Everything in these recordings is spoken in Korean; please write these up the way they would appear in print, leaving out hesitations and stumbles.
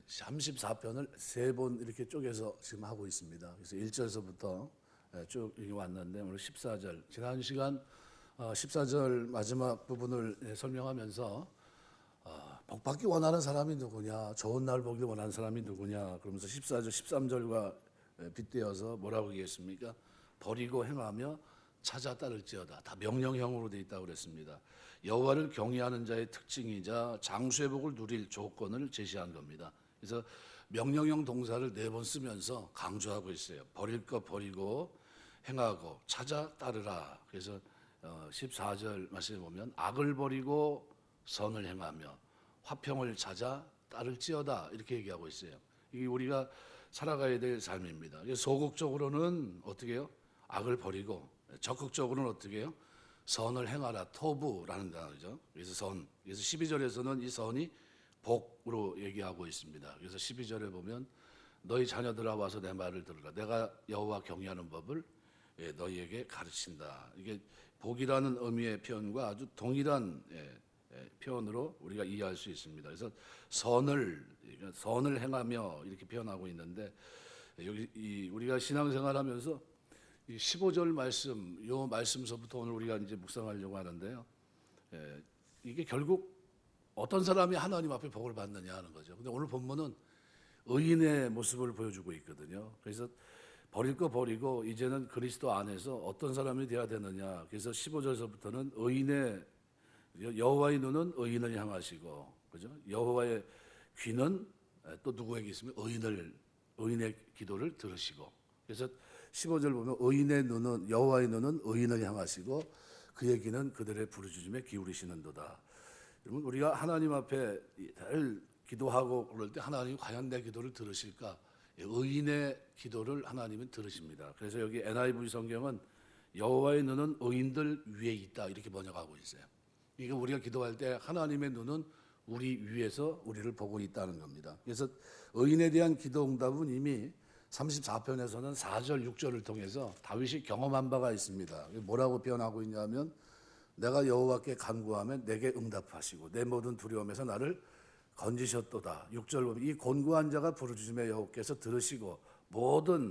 34편을 세 번 이렇게 쪼개서 지금 하고 있습니다. 그래서 1절서부터 쭉 이렇게 왔는데 오늘 14절 지난 시간 14절 마지막 부분을 설명하면서 복받기 원하는 사람이 누구냐, 좋은 날 보길 원하는 사람이 누구냐 그러면서 14절 13절과 빗대어서 뭐라고 얘기했습니까? 버리고 행하며 찾아 따를지어다. 다 명령형으로 되어 있다고 그랬습니다. 여호와를 경외하는 자의 특징이자 장수의 복을 누릴 조건을 제시한 겁니다. 그래서 명령형 동사를 4번 쓰면서 강조하고 있어요. 버릴 것 버리고 행하고 찾아 따르라. 그래서 14절 말씀에 보면 악을 버리고 선을 행하며 화평을 찾아 따를지어다 이렇게 얘기하고 있어요. 이게 우리가 살아가야 될 삶입니다. 소극적으로는 어떻게 해요? 악을 버리고 적극적으로는 어떻게 해요? 선을 행하라. 토부라는 단어죠. 그래서 선. 그래서 12절에서는 이 선이 복으로 얘기하고 있습니다. 그래서 12절에 보면 너희 자녀들아 와서 내 말을 들으라. 내가 여호와 경외하는 법을 너희에게 가르친다. 이게 복이라는 의미의 표현과 아주 동일한 표현으로 우리가 이해할 수 있습니다. 그래서 선을 행하며 이렇게 표현하고 있는데 여기 우리가 신앙생활하면서 이 15절 말씀, 요 말씀서부터 오늘 우리가 이제 묵상하려고 하는데요. 이게 결국 어떤 사람이 하나님 앞에 복을 받느냐 하는 거죠. 근데 오늘 본문은 의인의 모습을 보여주고 있거든요. 그래서 버릴 거 버리고 이제는 그리스도 안에서 어떤 사람이 되어야 되느냐. 그래서 15절서부터는 여호와의 눈은 의인을 향하시고, 그죠? 여호와의 귀는 또 누구에게 있으면 의인의 기도를 들으시고. 그래서 15절 보면 여호와의 눈은 의인을 향하시고 그의 귀는 그들의 부르짖음에 기울이시는도다. 여러분 우리가 하나님 앞에 늘 기도하고 그럴 때 하나님이 과연 내 기도를 들으실까? 의인의 기도를 하나님은 들으십니다. 그래서 여기 NIV 성경은 여호와의 눈은 의인들 위에 있다 이렇게 번역하고 있어요. 이게 우리가 기도할 때 하나님의 눈은 우리 위에서 우리를 보고 있다는 겁니다. 그래서 의인에 대한 기도 응답은 이미 34편에서는 4절, 6절을 통해서 다윗이 경험한 바가 있습니다. 뭐라고 표현하고 있냐면 내가 여호와께 간구하면 내게 응답하시고 내 모든 두려움에서 나를 건지셨도다. 6절 보면 이 곤고한 자가 부르짖음에 여호와께서 들으시고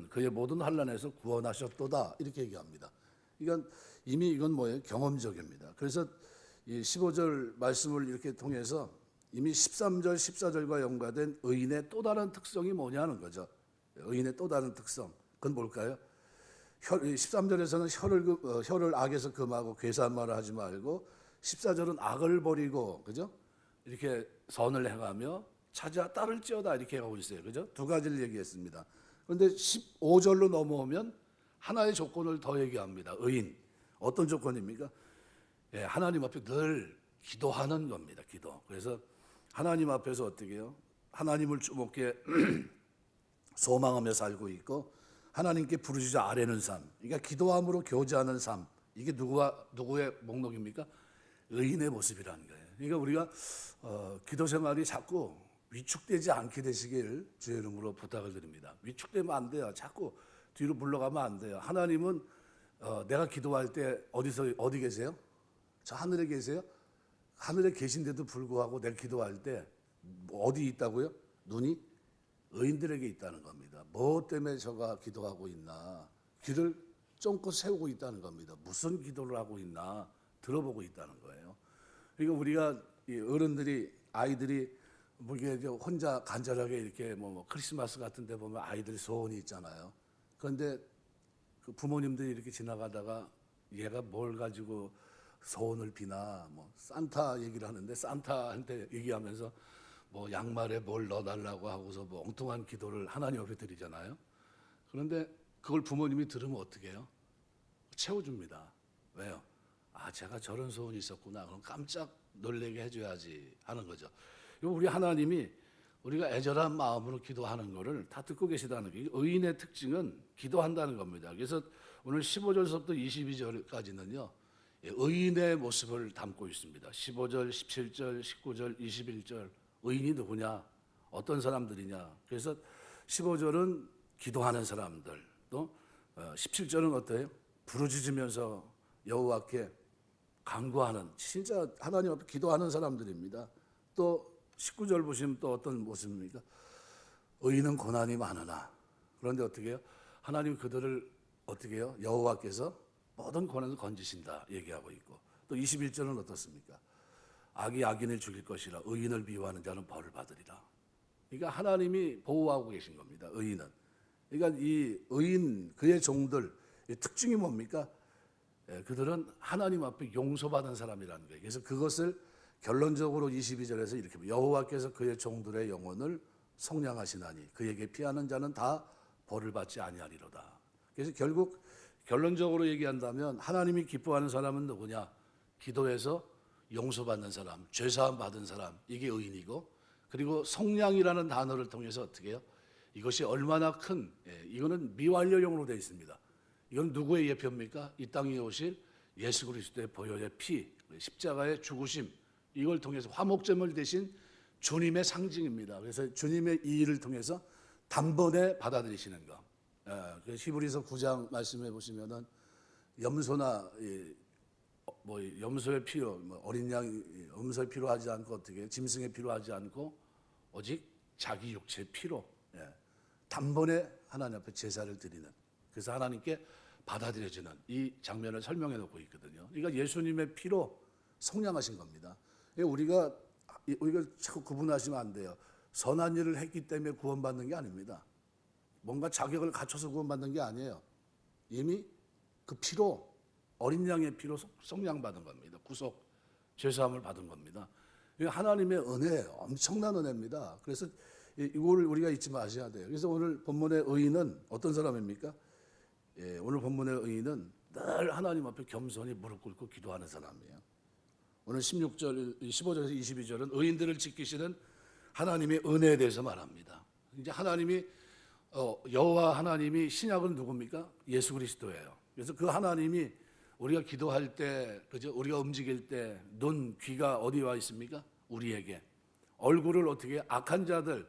그의 모든 환난에서 구원하셨도다. 이렇게 얘기합니다. 이건 뭐예요? 경험적입니다. 그래서 이 15절 말씀을 이렇게 통해서 이미 13절, 14절과 연관된 의인의 또 다른 특성이 뭐냐는 거죠. 의인의 또 다른 특성. 그건 뭘까요? 13절에서는 혀를 악에서 금하고 괴사한 말을 하지 말고 14절은 악을 버리고 그죠? 이렇게 선을 행하며 찾아 따를지어다 이렇게 하고 있어요. 그죠? 두 가지를 얘기했습니다. 그런데 15절로 넘어오면 하나의 조건을 더 얘기합니다. 의인. 어떤 조건입니까? 하나님 앞에 늘 기도하는 겁니다. 기도. 그래서 하나님 앞에서 어떻게 해요? 하나님을 주목해 소망하며 살고 있고 하나님께 부르짖어 아뢰는 삶. 그러니까 기도함으로 교제하는 삶. 이게 누구의 목록입니까? 의인의 모습이라는 거예요. 그러니까 우리가 기도 생활이 자꾸 위축되지 않게 되시길 주의 이름으로 부탁을 드립니다. 위축되면 안 돼요. 자꾸 뒤로 물러가면 안 돼요. 하나님은 내가 기도할 때 어디 계세요? 저 하늘에 계세요? 하늘에 계신데도 불구하고 내가 기도할 때 어디 있다고요? 눈이 의인들에게 있다는 겁니다. 뭐 때문에 저가 기도하고 있나? 귀를 쫑긋 세우고 있다는 겁니다. 무슨 기도를 하고 있나? 들어보고 있다는 거예요. 그러니까 우리가 아이들이 뭐 이게 혼자 간절하게 이렇게 뭐 크리스마스 같은 데 보면 아이들 소원이 있잖아요. 그런데 그 부모님들이 이렇게 지나가다가 얘가 뭘 가지고 소원을 비나 뭐 산타 얘기를 하는데 산타한테 얘기하면서 뭐 양말에 뭘 넣어달라고 하고서 뭐 엉뚱한 기도를 하나님 앞에 드리잖아요. 그런데 그걸 부모님이 들으면 어떻게 해요? 채워줍니다. 왜요? 제가 저런 소원이 있었구나. 그럼 깜짝 놀래게 해줘야지 하는 거죠. 우리 하나님이 우리가 애절한 마음으로 기도하는 거를 다 듣고 계시다는 게 의인의 특징은 기도한다는 겁니다. 그래서 오늘 15절부터 22절까지는요. 의인의 모습을 담고 있습니다. 15절, 17절, 19절, 21절 의인이 누구냐? 어떤 사람들이냐? 그래서 15절은 기도하는 사람들, 또 17절은 어때요? 부르짖으면서 여호와께 간구하는 진짜 하나님 앞에 기도하는 사람들입니다. 또 19절 보시면 또 어떤 모습입니까? 의인은 고난이 많으나 그런데 어떻게 해요? 하나님 그들을 어떻게 해요? 여호와께서 모든 고난을 건지신다 얘기하고 있고 또 21절은 어떻습니까? 악이 악인을 죽일 것이라 의인을 미워하는 자는 벌을 받으리라. 그러니까 하나님이 보호하고 계신 겁니다. 의인은. 그러니까 이 의인 그의 종들 특징이 뭡니까? 그들은 하나님 앞에 용서받은 사람이라는 거예요. 그래서 그것을 결론적으로 22절에서 이렇게 여호와께서 그의 종들의 영혼을 속량하시나니 그에게 피하는 자는 다 벌을 받지 아니하리로다. 그래서 결국 결론적으로 얘기한다면 하나님이 기뻐하는 사람은 누구냐? 기도해서 용서받는 사람, 죄사함 받은 사람, 이게 의인이고, 그리고 속량이라는 단어를 통해서 어떻게 해요? 이것이 얼마나 큰, 이거는 미완료용으로 되어 있습니다. 이건 누구의 예표입니까? 이 땅에 오실 예수 그리스도의 보혈의 피, 십자가의 죽으심, 이걸 통해서 화목제물 대신 주님의 상징입니다. 그래서 주님의 이 일을 통해서 단번에 받아들이시는 것. 히브리서 9장 말씀해 보시면은 염소나 염소의 피로, 어린 양 염소의 피로 하지 않고 어떻게 짐승의 피로 하지 않고 오직 자기 육체의 피로 단번에 하나님 앞에 제사를 드리는, 그래서 하나님께 받아들여지는 이 장면을 설명해 놓고 있거든요. 그러니까 예수님의 피로 속량하신 겁니다. 우리가 자꾸 구분하시면 안 돼요. 선한 일을 했기 때문에 구원받는 게 아닙니다. 뭔가 자격을 갖춰서 구원받는 게 아니에요. 이미 그 피로, 어린 양의 피로 속량받은 겁니다. 구속, 죄사함을 받은 겁니다. 하나님의 은혜예요. 엄청난 은혜입니다. 그래서 이걸 우리가 잊지 마셔야 돼요. 그래서 오늘 본문의 의인은 어떤 사람입니까? 오늘 본문의 의인은 늘 하나님 앞에 겸손히 무릎 꿇고 기도하는 사람이에요. 오늘 16절, 15절에서 22절은 의인들을 지키시는 하나님의 은혜에 대해서 말합니다. 이제 하나님이 여호와 하나님이 신약은 누굽니까? 예수 그리스도예요. 그래서 그 하나님이 우리가 기도할 때, 그죠? 우리가 움직일 때 눈, 귀가 어디 와 있습니까? 우리에게. 얼굴을 어떻게 악한 자들,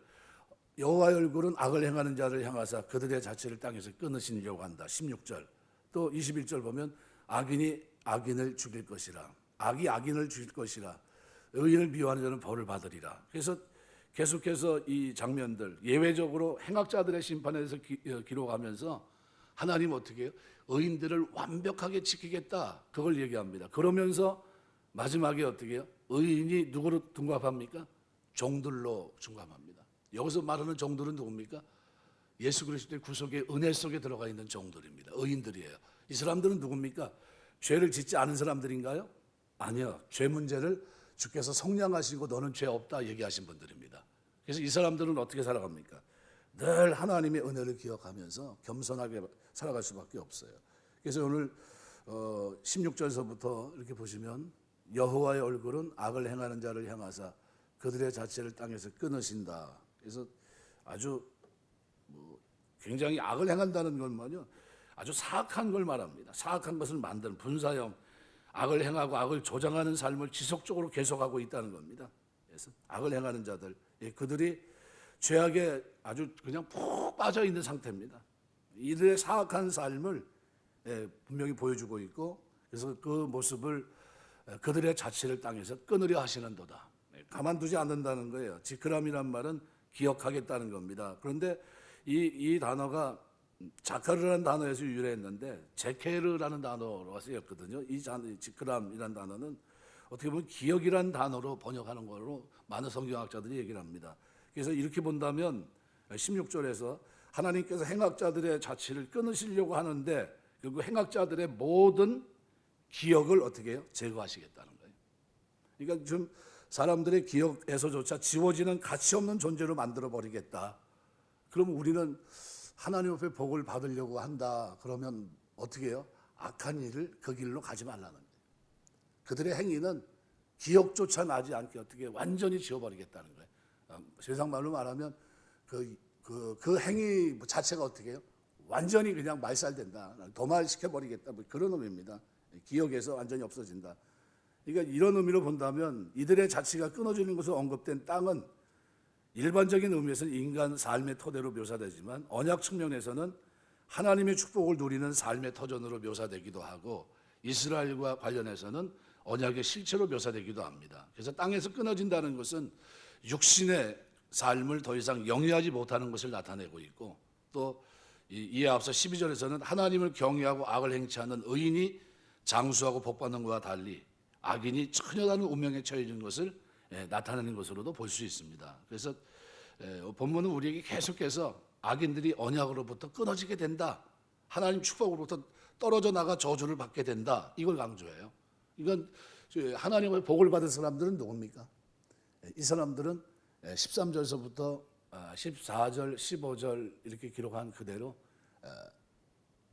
여호와의 얼굴은 악을 행하는 자를 향하사 그들의 자체를 땅에서 끊으시려고 한다. 16절. 또 21절 보면 악인이 악인을 죽일 것이라. 악이 악인을 죽일 것이라. 의인을 미워하는 자는 벌을 받으리라. 그래서 계속해서 이 장면들, 예외적으로 행악자들의 심판에 대해서 기록하면서 하나님 어떻게 해요? 의인들을 완벽하게 지키겠다. 그걸 얘기합니다. 그러면서 마지막에 어떻게 해요? 의인이 누구로 둔갑합니까? 종들로 둔갑합니다. 여기서 말하는 종들은 누굽니까? 예수 그리스도의 구속의 은혜 속에 들어가 있는 종들입니다. 의인들이에요. 이 사람들은 누굽니까? 죄를 짓지 않은 사람들인가요? 아니요. 죄 문제를 주께서 속량하시고 너는 죄 없다 얘기하신 분들입니다. 그래서 이 사람들은 어떻게 살아갑니까? 늘 하나님의 은혜를 기억하면서 겸손하게 살아갈 수밖에 없어요. 그래서 오늘 16절에서부터 이렇게 보시면 여호와의 얼굴은 악을 행하는 자를 향하사 그들의 자체를 땅에서 끊으신다. 그래서 아주 굉장히 악을 행한다는 것만요, 아주 사악한 걸 말합니다. 사악한 것을 만드는 분사형, 악을 행하고 악을 조장하는 삶을 지속적으로 계속하고 있다는 겁니다. 그래서 악을 행하는 자들, 그들이 죄악에 아주 그냥 푹 빠져 있는 상태입니다. 이들의 사악한 삶을 분명히 보여주고 있고, 그래서 그 모습을 그들의 자취를 땅에서 끊으려 하시는도다. 가만두지 않는다는 거예요. 지크람이란 말은 기억하겠다는 겁니다. 그런데 이 단어가 자카르라는 단어에서 유래했는데 제케르라는 단어로 쓰였거든요. 이 지크람이라는 단어는 어떻게 보면 기억이라는 단어로 번역하는 걸로 많은 성경학자들이 얘기를 합니다. 그래서 이렇게 본다면 16절에서 하나님께서 행악자들의 자취를 끊으시려고 하는데 결국 행악자들의 모든 기억을 어떻게 해요? 제거하시겠다는 거예요. 그러니까 좀 사람들의 기억에서조차 지워지는 가치 없는 존재로 만들어 버리겠다. 그럼 우리는 하나님 앞에 복을 받으려고 한다. 그러면 어떻게 해요? 악한 일을 그 길로 가지 말라는 거예요. 그들의 행위는 기억조차 나지 않게 어떻게 완전히 지워버리겠다는 거예요. 세상 말로 말하면 그 행위 자체가 어떻게 해요? 완전히 그냥 말살된다. 도말시켜버리겠다. 뭐 그런 의미입니다. 기억에서 완전히 없어진다. 그러니까 이런 의미로 본다면 이들의 자치가 끊어지는 것으로 언급된 땅은 일반적인 의미에서는 인간 삶의 토대로 묘사되지만 언약 측면에서는 하나님의 축복을 누리는 삶의 터전으로 묘사되기도 하고 이스라엘과 관련해서는 언약의 실체로 묘사되기도 합니다. 그래서 땅에서 끊어진다는 것은 육신의 삶을 더 이상 영위하지 못하는 것을 나타내고 있고, 또 이에 앞서 12절에서는 하나님을 경외하고 악을 행치 않는 의인이 장수하고 복받는 것과 달리 악인이 처녀다는 운명에 처해진 것을 나타내는 것으로도 볼 수 있습니다. 그래서 본문은 우리에게 계속해서 악인들이 언약으로부터 끊어지게 된다, 하나님 축복으로부터 떨어져 나가 저주를 받게 된다, 이걸 강조해요. 이건 하나님의 복을 받은 사람들은 누굽니까? 이 사람들은 13절서부터 14절, 15절 이렇게 기록한 그대로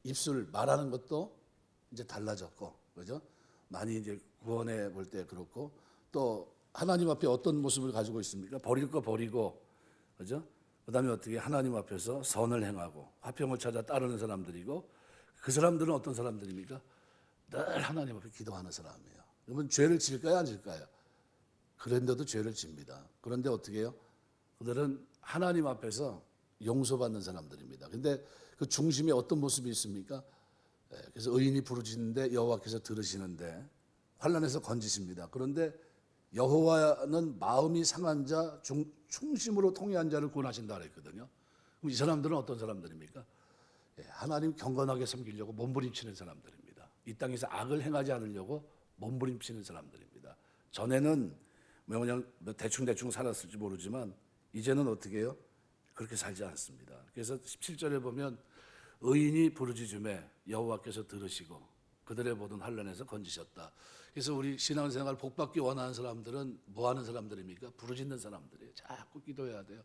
입술 말하는 것도 이제 달라졌고, 그죠? 많이 이제 구원해 볼 때 그렇고, 또 하나님 앞에 어떤 모습을 가지고 있습니까? 버릴 거 버리고, 그죠? 그다음에 어떻게 하나님 앞에서 선을 행하고 화평을 찾아 따르는 사람들이고, 그 사람들은 어떤 사람들입니까? 늘 하나님 앞에 기도하는 사람이에요. 그러면 죄를 질까요, 안 질까요? 그런데도 죄를 집니다. 그런데 어떻게 해요? 그들은 하나님 앞에서 용서받는 사람들입니다. 근데 그 중심에 어떤 모습이 있습니까? 그래서 의인이 부르짖는데 여호와께서 들으시는데 환난에서 건지십니다. 그런데 여호와는 마음이 상한 자, 충심으로 통회한 자를 구원하신다 그랬거든요. 그럼 이 사람들은 어떤 사람들입니까? 하나님 경건하게 섬기려고 몸부림치는 사람들입니다. 이 땅에서 악을 행하지 않으려고 몸부림치는 사람들입니다. 전에는 그냥 대충 살았을지 모르지만 이제는 어떻게 해요? 그렇게 살지 않습니다. 그래서 17절에 보면 의인이 부르짖음에 여호와께서 들으시고 그들의 모든 환난에서 건지셨다. 그래서 우리 신앙생활 복받기 원하는 사람들은 뭐 하는 사람들입니까? 부르짖는 사람들이에요. 자꾸 기도해야 돼요.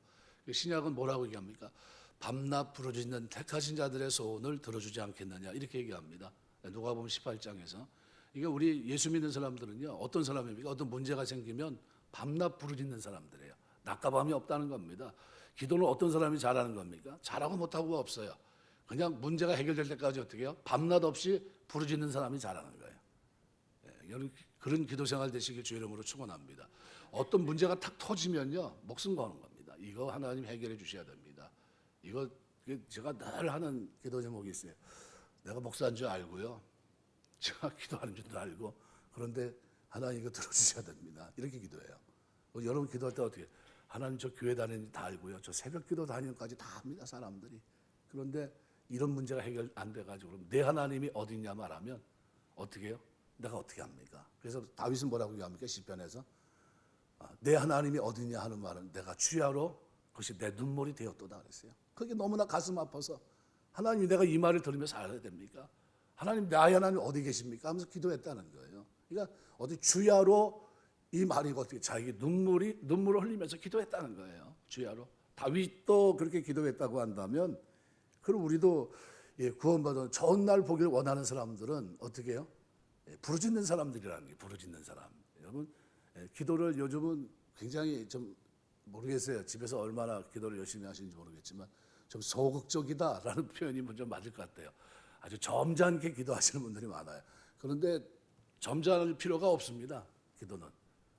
신약은 뭐라고 얘기합니까? 밤낮 부르짖는 택하신 자들의 소원을 들어주지 않겠느냐, 이렇게 얘기합니다. 누가복음 18장에서. 이게 우리 예수 믿는 사람들은요, 어떤 사람입니까? 어떤 문제가 생기면 밤낮 부르짖는 사람들이에요. 낮과 밤이 없다는 겁니다. 기도는 어떤 사람이 잘하는 겁니까? 잘하고 못하고가 없어요. 그냥 문제가 해결될 때까지 어떻게 해요? 밤낮 없이 부르짖는 사람이 잘하는 거예요. 그런 기도 생활 되시길 주 이름으로 축원합니다. 어떤 문제가 탁 터지면요, 목숨 거는 겁니다. 이거 하나님 해결해 주셔야 됩니다. 이거 제가 늘 하는 기도 제목이 있어요. 내가 목사인 줄 알고요, 제가 기도하는 줄도 알고, 그런데 하나님 이거 들어주셔야 됩니다. 이렇게 기도해요. 여러분 기도할 때 어떻게? 하나님 저 교회 다니는지 다 알고요, 저 새벽 기도 다니는 까지 다 합니다, 사람들이. 그런데 이런 문제가 해결 안 돼가지고 그럼 내 하나님이 어디 있냐 말하면 어떻게 해요? 내가 어떻게 합니까? 그래서 다윗은 뭐라고 얘기합니까? 시편에서 내 하나님이 어디 있냐 하는 말은 내가 주야로 그것이 내 눈물이 되었도다 그랬어요. 그게 너무나 가슴 아파서 하나님이 내가 이 말을 들으면서 알아야 됩니까? 하나님, 나의 하나님 어디 계십니까? 하면서 기도했다는 거예요. 그러니까 어디 주야로, 이 말이 어떻게 자기 눈물을 흘리면서 기도했다는 거예요. 주야로. 다윗도 그렇게 기도했다고 한다면, 그럼 우리도 구원받은 좋은 날 보기를 원하는 사람들은 어떻게 해요? 부르짖는 사람들이라는 게, 부르짖는 사람. 여러분, 기도를 요즘은 굉장히 좀 모르겠어요. 집에서 얼마나 기도를 열심히 하시는지 모르겠지만 좀 소극적이다라는 표현이 좀 맞을 것 같아요. 아주 점잖게 기도하시는 분들이 많아요. 그런데 점잖을 필요가 없습니다. 기도는.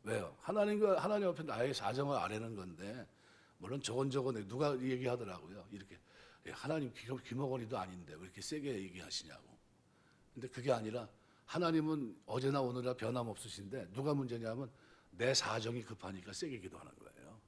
왜요? 하나님 앞에 나의 사정을 아뢰는 건데, 물론 저건 누가 얘기하더라고요. 이렇게 하나님 귀머거리도 아닌데 왜 이렇게 세게 얘기하시냐고. 근데 그게 아니라 하나님은 어제나 오늘이나 변함없으신데 누가 문제냐면 내 사정이 급하니까 세게 기도하는 거예요.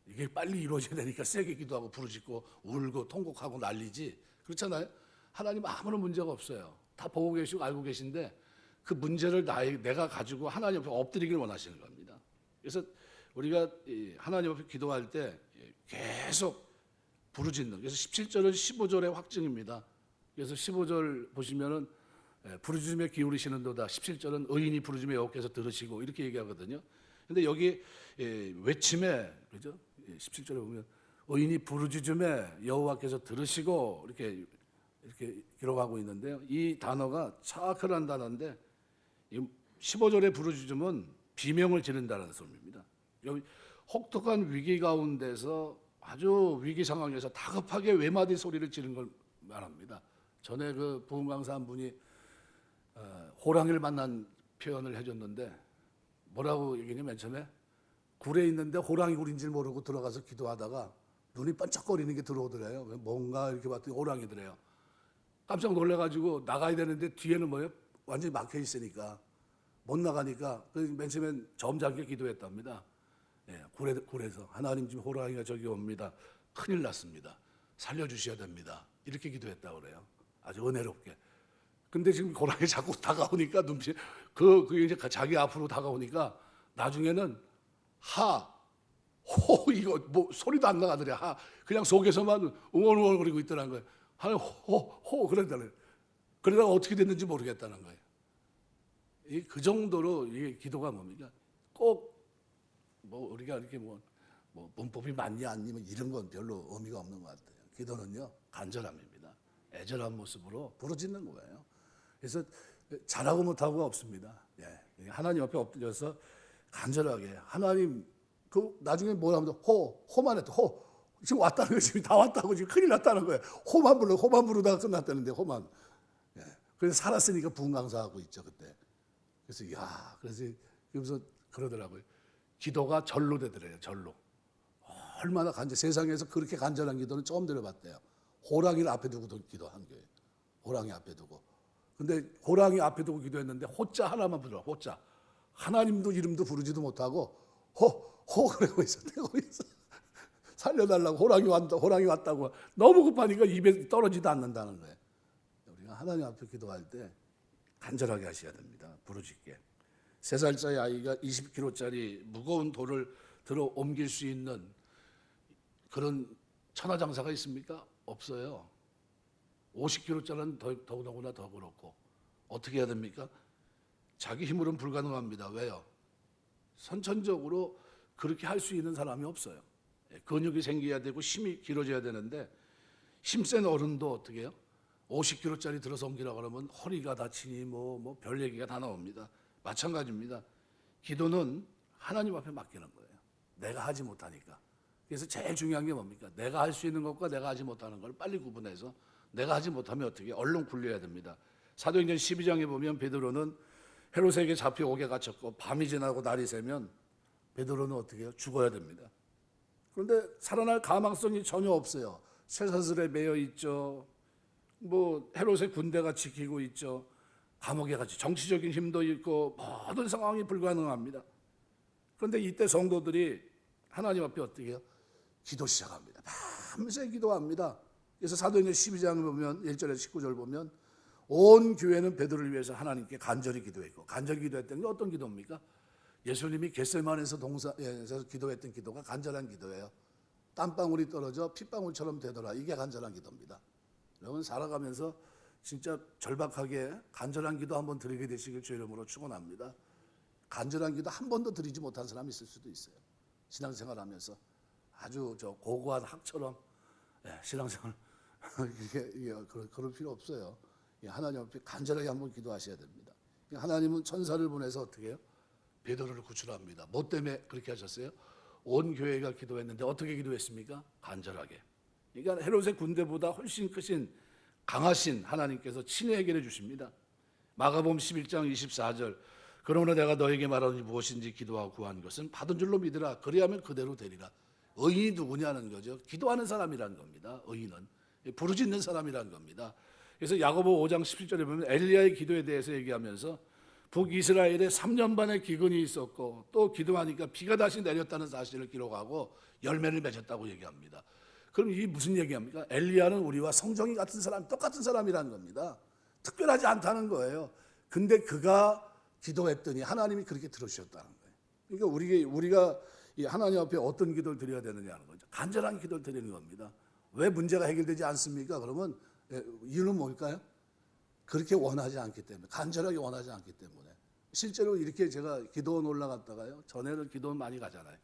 이게 빨리 이루어져야 되니까 세게 기도하고 부르짖고 울고 통곡하고 난리지. 그렇잖아요. 하나님 아무런 문제가 없어요. 다 보고 계시고 알고 계신데 그 문제를 내가 가지고 하나님 앞에 엎드리길 원하시는 겁니다. 그래서 우리가 하나님 앞에 기도할 때 계속 부르짖는, 그래서 17절은 15절의 확증입니다. 그래서 15절 보시면은 부르짖음에 기울이시는도다. 17절은 의인이 부르짖음에 여호와께서 들으시고 이렇게 얘기하거든요. 근데 여기 외침에, 그죠? 17절에 보면 의인이 부르짖음에 여호와께서 들으시고 이렇게 기록하고 있는데요. 이 단어가 차크라는 단어인데 15절의 부르짖음은 비명을 지른다는 소리입니다. 여기 혹독한 위기 가운데서 아주 위기 상황에서 다급하게 외마디 소리를 지른 걸 말합니다. 전에 그 부흥 강사 한 분이 호랑이를 만난 표현을 해줬는데 뭐라고 얘기했냐면, 맨 처음에 굴에 있는데 호랑이 굴인 줄 모르고 들어가서 기도하다가 눈이 반짝거리는 게 들어오더래요. 뭔가 이렇게 봤더니 호랑이더래요. 깜짝 놀라가지고 나가야 되는데 뒤에는 뭐예요? 완전히 막혀 있으니까 못 나가니까 맨 처음엔 점잖게 기도했답니다. 굴에서 하나님 지금 호랑이가 저기 옵니다. 큰일 났습니다. 살려주셔야 됩니다. 이렇게 기도했다고 그래요. 아주 은혜롭게. 근데 지금 호랑이 자꾸 다가오니까 눈빛이 그게 이제 자기 앞으로 다가오니까 나중에는 호 이거 뭐 소리도 안 나가더래. 그냥 속에서만 웅얼웅얼거리고 있더라는 거예요. 호 그러더래. 그러다가 어떻게 됐는지 모르겠다는 거예요. 그 정도로 이게 기도가 뭡니까? 꼭 뭐 우리가 이렇게 뭐 문법이 맞니 않니 이런 건 별로 의미가 없는 것 같아요. 기도는요 간절함입니다. 애절한 모습으로 부르짖는 거예요. 그래서 잘하고 못하고가 없습니다. 하나님 앞에 엎드려서 간절하게 하나님 나중에 뭐 하면 호만 했다. 지금 왔다는 거예요. 지금 다 왔다고 지금 큰일 났다는 거예요. 호만 부르다가 끝났다는데 호만. 그래서 살았으니까 부흥강사하고 있죠 그때. 그래서 그래서 그러더라고요. 기도가 절로 되더래요. 절로. 얼마나 세상에서 그렇게 간절한 기도는 처음 들어봤대요. 호랑이를 앞에 두고 기도한 거예요. 호랑이 앞에 두고. 근데 호랑이 앞에 두고 기도했는데 호자 하나만 부르라. 호자. 하나님도 이름도 부르지도 못하고 그러고 있었대요. 거기서 살려달라고 호랑이 왔다고 너무 급하니까 입에 떨어지도 않는다는 거예요. 우리가 하나님 앞에 기도할 때 간절하게 하셔야 됩니다. 부르짖게. 3살짜리 아이가 20kg짜리 무거운 돌을 들어 옮길 수 있는 그런 천하장사가 있습니까? 없어요. 50kg짜리는 더구나 더 그렇고 어떻게 해야 됩니까? 자기 힘으로는 불가능합니다. 왜요? 선천적으로 그렇게 할 수 있는 사람이 없어요. 근육이 생겨야 되고 힘이 길어져야 되는데 힘센 어른도 어떻게 해요? 50kg짜리 들어서 옮기라고 그러면 허리가 다치니 뭐 별 얘기가 다 나옵니다. 마찬가지입니다. 기도는 하나님 앞에 맡기는 거예요. 내가 하지 못하니까. 그래서 제일 중요한 게 뭡니까? 내가 할 수 있는 것과 내가 하지 못하는 걸 빨리 구분해서 내가 하지 못하면 어떻게? 얼른 굴려야 됩니다. 사도행전 12장에 보면 베드로는 헤롯에게 잡혀 옥에 갇혔고 밤이 지나고 날이 새면 베드로는 어떻게 해요? 죽어야 됩니다. 그런데 살아날 가망성이 전혀 없어요. 쇠사슬에 매여 있죠. 헤롯의 군대가 지키고 있죠. 감옥에 갇혀 정치적인 힘도 있고 모든 상황이 불가능합니다. 그런데 이때 성도들이 하나님 앞에 어떻게 해요? 기도 시작합니다. 밤새 기도합니다. 그래서 사도행전 12장을 보면 1절에서 19절 보면 온 교회는 베드로를 위해서 하나님께 간절히 기도했고 간절히 기도했던 게 어떤 기도입니까? 예수님이 겟세마네에서 기도했던 기도가 간절한 기도예요. 땀방울이 떨어져 핏방울처럼 되더라. 이게 간절한 기도입니다. 여러분 살아가면서 진짜 절박하게 간절한 기도 한번 드리게 되시길 주의 이름으로 축원합니다. 간절한 기도 한 번도 드리지 못한 사람이 있을 수도 있어요. 신앙생활하면서 아주 고고한 학처럼 신앙생활 그럴 필요 없어요. 하나님 앞에 간절하게 한번 기도하셔야 됩니다. 하나님은 천사를 보내서 어떻게 해요? 베드로를 구출합니다. 뭐 때문에 그렇게 하셨어요? 온 교회가 기도했는데 어떻게 기도했습니까? 간절하게. 그러니까 헤롯의 군대보다 훨씬 크신 강하신 하나님께서 친히 해결해 주십니다. 마가복음 11장 24절 그러므로 내가 너에게 말하노니 무엇인지 기도하고 구한 것은 받은 줄로 믿으라. 그리하면 그대로 되리라. 의인이 누구냐는 거죠. 기도하는 사람이라는 겁니다. 의인은 부르짖는 사람이라는 겁니다. 그래서 야고보 5장 17절에 보면 엘리야의 기도에 대해서 얘기하면서 북이스라엘에 3년 반의 기근이 있었고 또 기도하니까 비가 다시 내렸다는 사실을 기록하고 열매를 맺었다고 얘기합니다. 그럼 이게 무슨 얘기합니까? 엘리야는 우리와 성정이 같은 사람, 똑같은 사람이라는 겁니다. 특별하지 않다는 거예요. 근데 그가 기도했더니 하나님이 그렇게 들어주셨다는 거예요. 그러니까 우리가 하나님 앞에 어떤 기도를 드려야 되느냐는 거죠. 간절한 기도를 드리는 겁니다. 왜 문제가 해결되지 않습니까? 그러면 이유는 뭘까요? 그렇게 원하지 않기 때문에, 간절하게 원하지 않기 때문에. 실제로 이렇게 제가 기도원 올라갔다가요, 전에는 기도원 많이 가잖아요.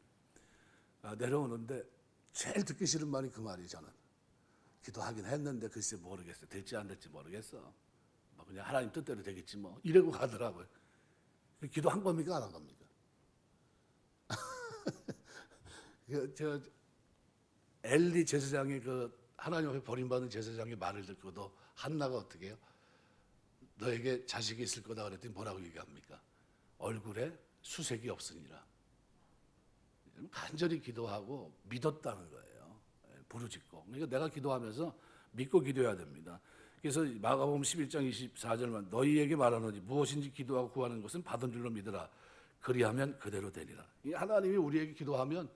내려오는데 제일 듣기 싫은 말이 그 말이에요. 저는 기도하긴 했는데 글쎄 모르겠어. 될지 안 될지 모르겠어. 그냥 하나님 뜻대로 되겠지 뭐 이러고 가더라고요. 기도한 겁니까 안 한 겁니까? 저 엘리 제사장의 하나님 앞에 버림받은 제사장의 말을 듣고도 한나가 어떻게 해요? 너에게 자식이 있을 거다 그랬더니 뭐라고 얘기합니까? 얼굴에 수색이 없으니라. 간절히 기도하고 믿었다는 거예요. 부르짖고. 그러니까 내가 기도하면서 믿고 기도해야 됩니다. 그래서 마가복음 11장 24절만 너희에게 말하노니 무엇인지 기도하고 구하는 것은 받은 줄로 믿으라. 그리하면 그대로 되리라. 이 하나님이 우리에게 기도하면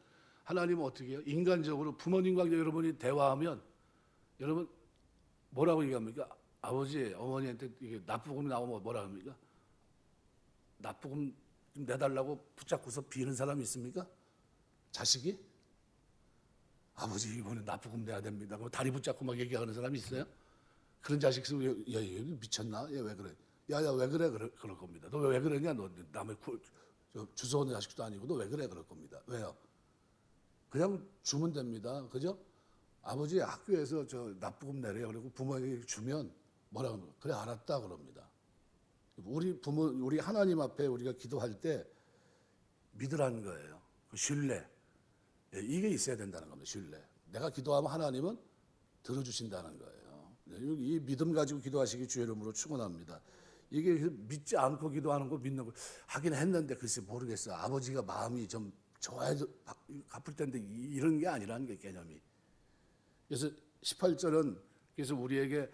하나님은 어떻게 해요? 인간적으로 부모님과 여러분이 대화하면 여러분 뭐라고 얘기합니까? 아버지, 어머니한테 이게 납부금이 나오면 뭐라 합니까? 납부금 좀 내달라고 붙잡고서 비는 사람이 있습니까? 자식이? 아버지 이번에 납부금 내야 됩니다. 그럼 다리 붙잡고 막 얘기하는 사람이 있어요? 그런 자식 있으면 야, 얘 미쳤나? 얘 왜 그래? 야야 왜 그래? 그럴 겁니다. 너 왜 그러냐? 너 남의 주워온 자식도 아니고 너 왜 그래? 그럴 겁니다. 왜요? 그냥 주면 됩니다. 그죠? 아버지 학교에서 저 납부금 내래요. 그리고 부모에게 주면 뭐라 그러는 거예요? 그래 알았다 그럽니다. 우리 하나님 앞에 우리가 기도할 때 믿으라는 거예요. 그 신뢰. 이게 있어야 된다는 겁니다. 신뢰. 내가 기도하면 하나님은 들어주신다는 거예요. 이 믿음 가지고 기도하시기 주의 이름으로 축원합니다. 이게 믿지 않고 기도하는 거 믿는 거 하긴 했는데 글쎄 모르겠어. 아버지가 마음이 좀 좋아해서 갚을 텐데 이런 게 아니라는 게 개념이. 그래서 18절은 그래서 우리에게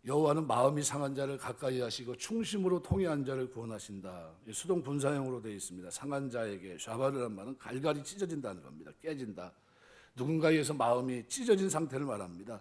여호와는 마음이 상한 자를 가까이 하시고 충심으로 통회한 자를 구원하신다. 수동 분사형으로 되어 있습니다. 상한 자에게 샤바르란 말은 갈갈이 찢어진다는 겁니다. 깨진다. 누군가에 의해서 마음이 찢어진 상태를 말합니다.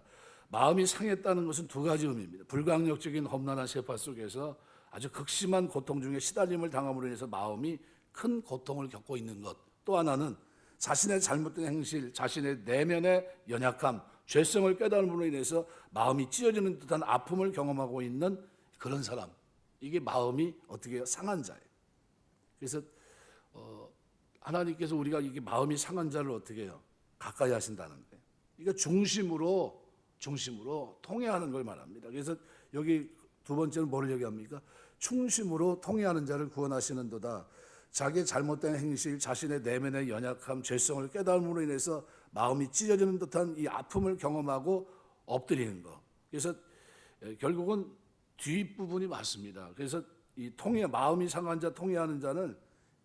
마음이 상했다는 것은 두 가지 의미입니다. 불강력적인 험난한 세파 속에서 아주 극심한 고통 중에 시달림을 당함으로 인해서 마음이 큰 고통을 겪고 있는 것. 또 하나는 자신의 잘못된 행실, 자신의 내면의 연약함, 죄성을 깨달음으로 인해서 마음이 찢어지는 듯한 아픔을 경험하고 있는 그런 사람. 이게 마음이 어떻게 해요? 상한 자예요. 그래서 하나님께서 우리가 이게 마음이 상한 자를 어떻게 해요? 가까이 하신다는 거예요. 이거 중심으로 통회하는 걸 말합니다. 그래서 여기 두 번째는 뭐를 얘기합니까? 충심으로 통회하는 자를 구원하시는도다. 자기의 잘못된 행실, 자신의 내면의 연약함, 죄성을 깨달음으로 인해서 마음이 찢어지는 듯한 이 아픔을 경험하고 엎드리는 것. 그래서 결국은 뒷부분이 맞습니다. 그래서 이 마음이 상한 자, 통회하는 자는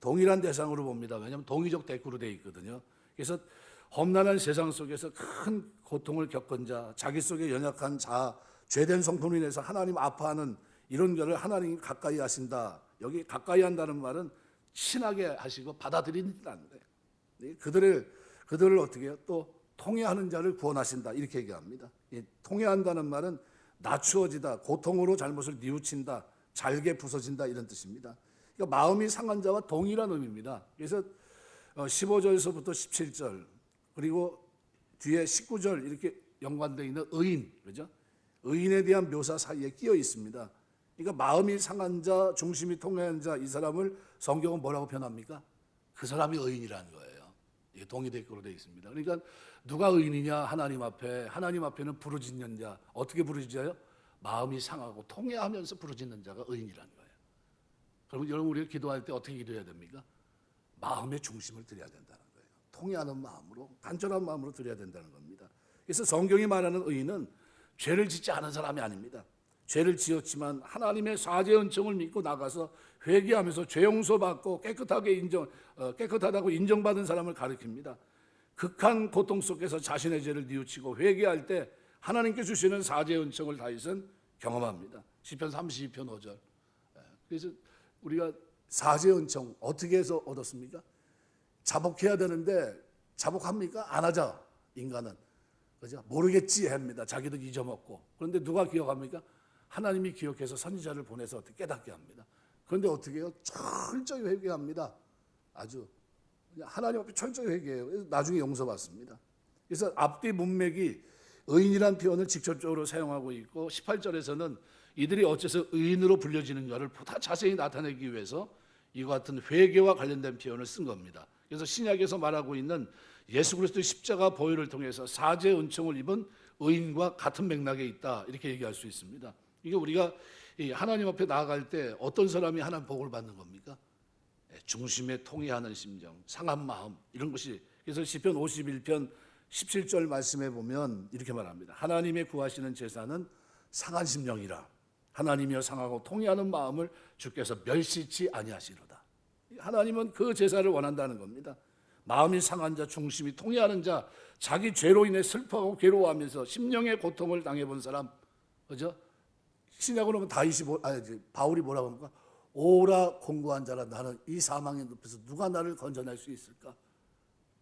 동일한 대상으로 봅니다. 왜냐하면 동의적 대꾸로 되어 있거든요. 그래서 험난한 세상 속에서 큰 고통을 겪은 자, 자기 속에 연약한 자, 죄된 성품으로 인해서 하나님 아파하는 이런 자를 하나님이 가까이 하신다. 여기 가까이 한다는 말은 친하게 하시고 받아들인다는 거예요. 그들을 어떻게 해요? 또 통회하는 자를 구원하신다. 이렇게 얘기합니다. 통회한다는 말은 낮추어지다, 고통으로 잘못을 뉘우친다, 잘게 부서진다 이런 뜻입니다. 그러니까 마음이 상한 자와 동일한 의미입니다. 그래서 15절에서부터 17절 그리고 뒤에 19절 이렇게 연관되어 있는 의인, 그죠? 의인에 대한 묘사 사이에 끼어 있습니다. 그러니까 마음이 상한 자, 중심이 통회한 자, 이 사람을 성경은 뭐라고 표현합니까? 그 사람이 의인이라는 거예요. 이게 동의대꾸로 되어 있습니다. 그러니까 누가 의인이냐? 하나님 앞에는 부르짖는 자. 어떻게 부르짖어요? 마음이 상하고 통회하면서 부르짖는 자가 의인이라는 거예요. 그러면 여러분 우리가 기도할 때 어떻게 기도해야 됩니까? 마음의 중심을 드려야 된다는 거예요. 통회하는 마음으로, 간절한 마음으로 드려야 된다는 겁니다. 그래서 성경이 말하는 의인은 죄를 짓지 않은 사람이 아닙니다. 죄를 지었지만 하나님의 사죄 은총을 믿고 나가서 회개하면서 죄 용서받고 깨끗하다고 인정받은 사람을 가리킵니다. 극한 고통 속에서 자신의 죄를 뉘우치고 회개할 때 하나님께 주시는 사죄 은총을 다윗은 경험합니다. 시편 32편 5절. 그래서 우리가 사죄 은총 어떻게 해서 얻었습니까? 자복해야 되는데 자복합니까? 안 하죠. 인간은. 그죠? 모르겠지 합니다. 자기도 잊어먹고. 그런데 누가 기억합니까? 하나님이 기억해서 선지자를 보내서 어떻게 깨닫게 합니다. 그런데 어떻게 해요? 철저히 회개합니다. 아주 하나님 앞에 철저히 회개해요. 그래서 나중에 용서받습니다. 그래서 앞뒤 문맥이 의인이라는 표현을 직접적으로 사용하고 있고 18절에서는 이들이 어째서 의인으로 불려지는가를 보다 자세히 나타내기 위해서 이와 같은 회개와 관련된 표현을 쓴 겁니다. 그래서 신약에서 말하고 있는 예수 그리스도의 십자가 보혈을 통해서 사죄 은총을 입은 의인과 같은 맥락에 있다 이렇게 얘기할 수 있습니다. 이게 우리가 하나님 앞에 나아갈 때 어떤 사람이 하나님 복을 받는 겁니까? 중심에 통회하는 심정, 상한 마음 이런 것이. 그래서 시편 51편 17절 말씀에 보면 이렇게 말합니다. 하나님의 구하시는 제사는 상한 심령이라. 하나님이여 상하고 통회하는 마음을 주께서 멸시치 아니하시로다. 하나님은 그 제사를 원한다는 겁니다. 마음이 상한 자, 중심이 통회하는 자, 자기 죄로 인해 슬퍼하고 괴로워하면서 심령의 고통을 당해본 사람, 그죠? 신약으로 보면 바울이 뭐라고 합니까? 오라 공고한 자라 나는 이 사망의 늪에서 누가 나를 건져낼 수 있을까?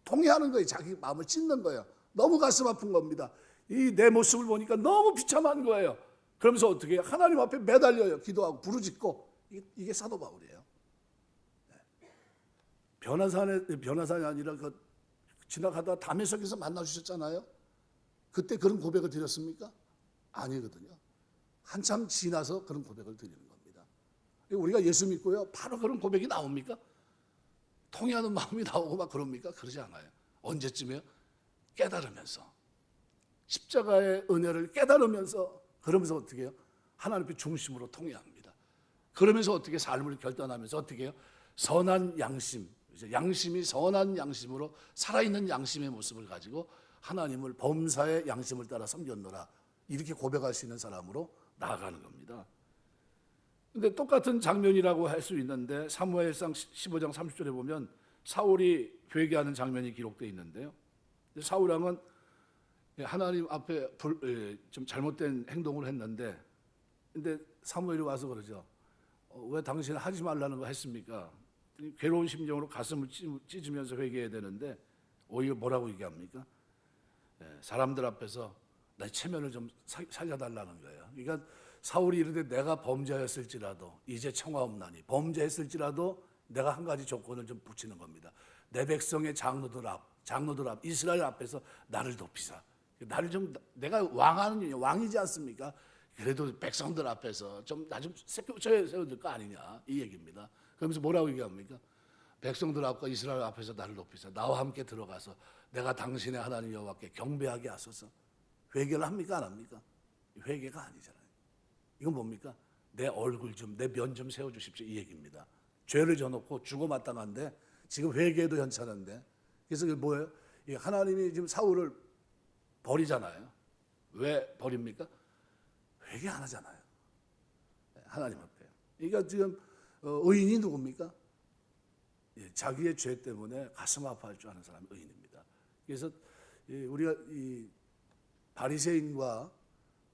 통회하는 거예요. 자기 마음을 찢는 거예요. 너무 가슴 아픈 겁니다. 이 내 모습을 보니까 너무 비참한 거예요. 그러면서 어떻게 해요? 하나님 앞에 매달려요. 기도하고 부르짖고. 이게 사도 바울이에요. 변화산이 아니라 그 지나가다 담에석에서 만나주셨잖아요. 그때 그런 고백을 드렸습니까? 아니거든요. 한참 지나서 그런 고백을 드리는 겁니다. 우리가 예수 믿고요, 바로 그런 고백이 나옵니까? 통회하는 마음이 나오고 막 그럽니까? 그러지 않아요. 언제쯤에요? 깨달으면서. 십자가의 은혜를 깨달으면서, 그러면서 어떻게 해요? 하나님의 중심으로 통회합니다. 그러면서 어떻게 삶을 결단하면서 어떻게 해요? 선한 양심, 양심이 선한 양심으로 살아있는 양심의 모습을 가지고 하나님을 범사의 양심을 따라 섬겼노라, 이렇게 고백할 수 있는 사람으로 나아가는 겁니다. 근데 똑같은 장면이라고 할 수 있는데 사무엘상 15장 30절에 보면 사울이 회개하는 장면이 기록되어 있는데요. 사울 왕은 하나님 앞에 좀 잘못된 행동을 했는데, 근데 사무엘이 와서 그러죠. 왜 당신은 하지 말라는 거 했습니까? 괴로운 심정으로 가슴을 찢으면서 회개해야 되는데 오히려 뭐라고 얘기합니까? 사람들 앞에서 내 체면을 좀 살려달라는 거예요. 그러니까 사울이 이르되 내가 범죄했을지라도 이제 청하옵나니, 범죄했을지라도 내가 한 가지 조건을 좀 붙이는 겁니다. 내 백성의 장로들 앞 이스라엘 앞에서 나를 높이사. 나를 좀, 내가 왕이지 않습니까? 그래도 백성들 앞에서 좀 나 좀 세워줄 거 아니냐, 이 얘기입니다. 그러면서 뭐라고 얘기합니까? 백성들 앞과 이스라엘 앞에서 나를 높이사 나와 함께 들어가서 내가 당신의 하나님 여호와께 경배하게 하소서. 회개를 합니까? 안 합니까? 회개가 아니잖아요. 이건 뭡니까? 내 얼굴 좀, 내 면 좀 세워주십시오, 이 얘기입니다. 죄를 져놓고 죽어 마땅한데 지금 회개도 현찮은데, 그래서 그게 뭐예요? 하나님이 지금 사울을 버리잖아요. 왜 버립니까? 회개 안 하잖아요. 하나님 앞에. 그러니까 지금 의인이 누굽니까? 자기의 죄 때문에 가슴 아파할 줄 아는 사람이 의인입니다. 그래서 우리가 이 바리새인과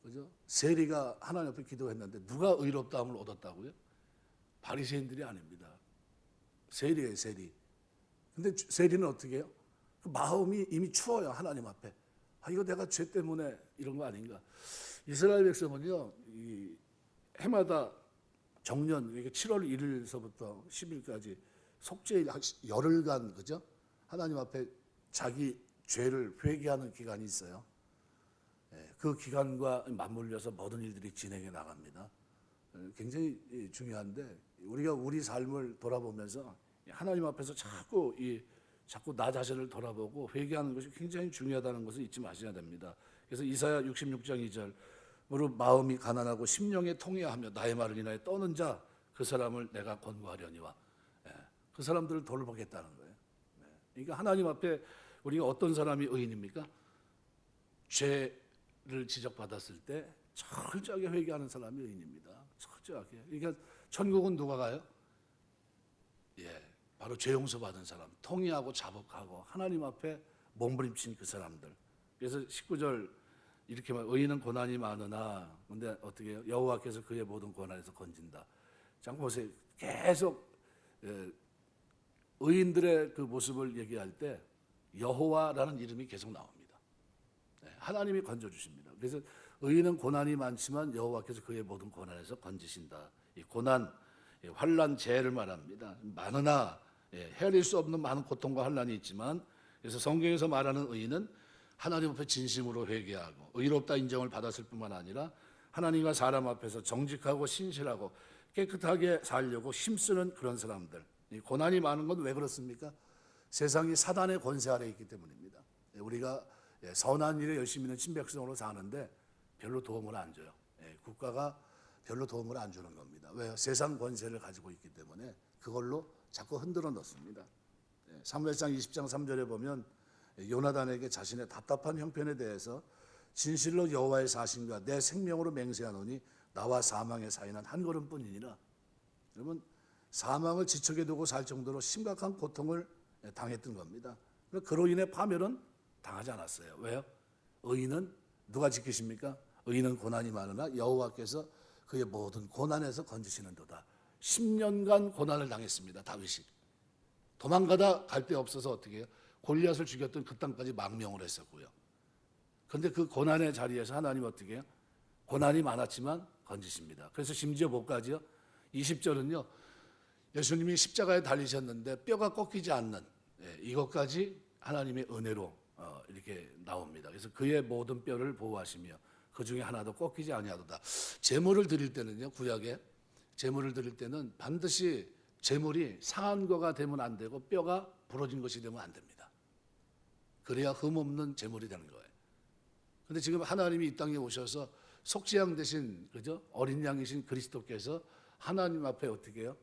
그죠? 세리가 하나님 앞에 기도했는데 누가 의롭다함을 얻었다고요? 바리새인들이 아닙니다. 세리예요, 세리. 근데 세리는 어떻게 해요? 그 마음이 이미 추워요, 하나님 앞에. 이거 내가 죄 때문에 이런 거 아닌가? 이스라엘 백성은요, 이 해마다 정년, 7월 1일서부터 10일까지 속죄일 열흘간, 그죠? 하나님 앞에 자기 죄를 회개하는 기간이 있어요. 그 기간과 맞물려서 모든 일들이 진행해 나갑니다. 굉장히 중요한데, 우리가 우리 삶을 돌아보면서 하나님 앞에서 자꾸 나 자신을 돌아보고 회개하는 것이 굉장히 중요하다는 것을 잊지 마셔야 됩니다. 그래서 이사야 66장 2절, 무릇 마음이 가난하고 심령에 통회하며 나의 말을 인하여 떠는 자, 그 사람을 내가 권고하려니와. 그 사람들을 돌보겠다는 거예요. 그러니까 하나님 앞에 우리가 어떤 사람이 의인입니까? 죄를 지적받았을 때 철저하게 회개하는 사람이 의인입니다. 철저하게. 그러니까 천국은 누가 가요? 바로 죄 용서 받은 사람, 통회하고 자복하고 하나님 앞에 몸부림친 그 사람들. 그래서 19절 이렇게 말, 의인은 고난이 많으나, 근데 어떻게 해요? 여호와께서 그의 모든 고난에서 건진다. 자, 보세요. 계속 의인들의 그 모습을 얘기할 때 여호와라는 이름이 계속 나옵니다. 하나님이 건져주십니다. 그래서 의인은 고난이 많지만 여호와께서 그의 모든 고난에서 건지신다. 이 고난, 환난, 재해를 말합니다. 많으나 헤아릴 수 없는 많은 고통과 환난이 있지만, 그래서 성경에서 말하는 의인은 하나님 앞에 진심으로 회개하고 의롭다 인정을 받았을 뿐만 아니라 하나님과 사람 앞에서 정직하고 신실하고 깨끗하게 살려고 힘쓰는 그런 사람들. 고난이 많은 건 왜 그렇습니까? 세상이 사단의 권세 아래 있기 때문입니다. 우리가 선한 일에 열심히 있는 친백성으로 사는데 별로 도움을 안 줘요. 국가가 별로 도움을 안 주는 겁니다. 왜요? 세상 권세를 가지고 있기 때문에 그걸로 자꾸 흔들어 놓습니다. 사무엘상 20장 3절에 보면 요나단에게 자신의 답답한 형편에 대해서 진실로 여호와의 사신과 내 생명으로 맹세하노니 나와 사망의 사이는 한 걸음뿐이니라. 여러분, 사망을 지척에 두고 살 정도로 심각한 고통을 당했던 겁니다. 그로 인해 파멸은 당하지 않았어요. 왜요? 의인은 누가 지키십니까? 의인은 고난이 많으나 여호와께서 그의 모든 고난에서 건지시는도다. 10년간 고난을 당했습니다. 다윗이. 도망가다 갈 데 없어서 어떻게 해요? 골리앗을 죽였던 그 땅까지 망명을 했었고요. 그런데 그 고난의 자리에서 하나님 어떻게 해요? 고난이 많았지만 건지십니다. 그래서 심지어 뭐까지요? 20절은요. 예수님이 십자가에 달리셨는데 뼈가 꺾이지 않는 이것까지 하나님의 은혜로 이렇게 나옵니다. 그래서 그의 모든 뼈를 보호하시며 그 중에 하나도 꺾이지 아니하도다. 제물을 드릴 때는요. 구약에 제물을 드릴 때는 반드시 제물이 상한 거가 되면 안 되고 뼈가 부러진 것이 되면 안 됩니다. 그래야 흠없는 제물이 되는 거예요. 그런데 지금 하나님이 이 땅에 오셔서 속죄양 대신 그죠? 어린 양이신 그리스도께서 하나님 앞에 어떻게 해요?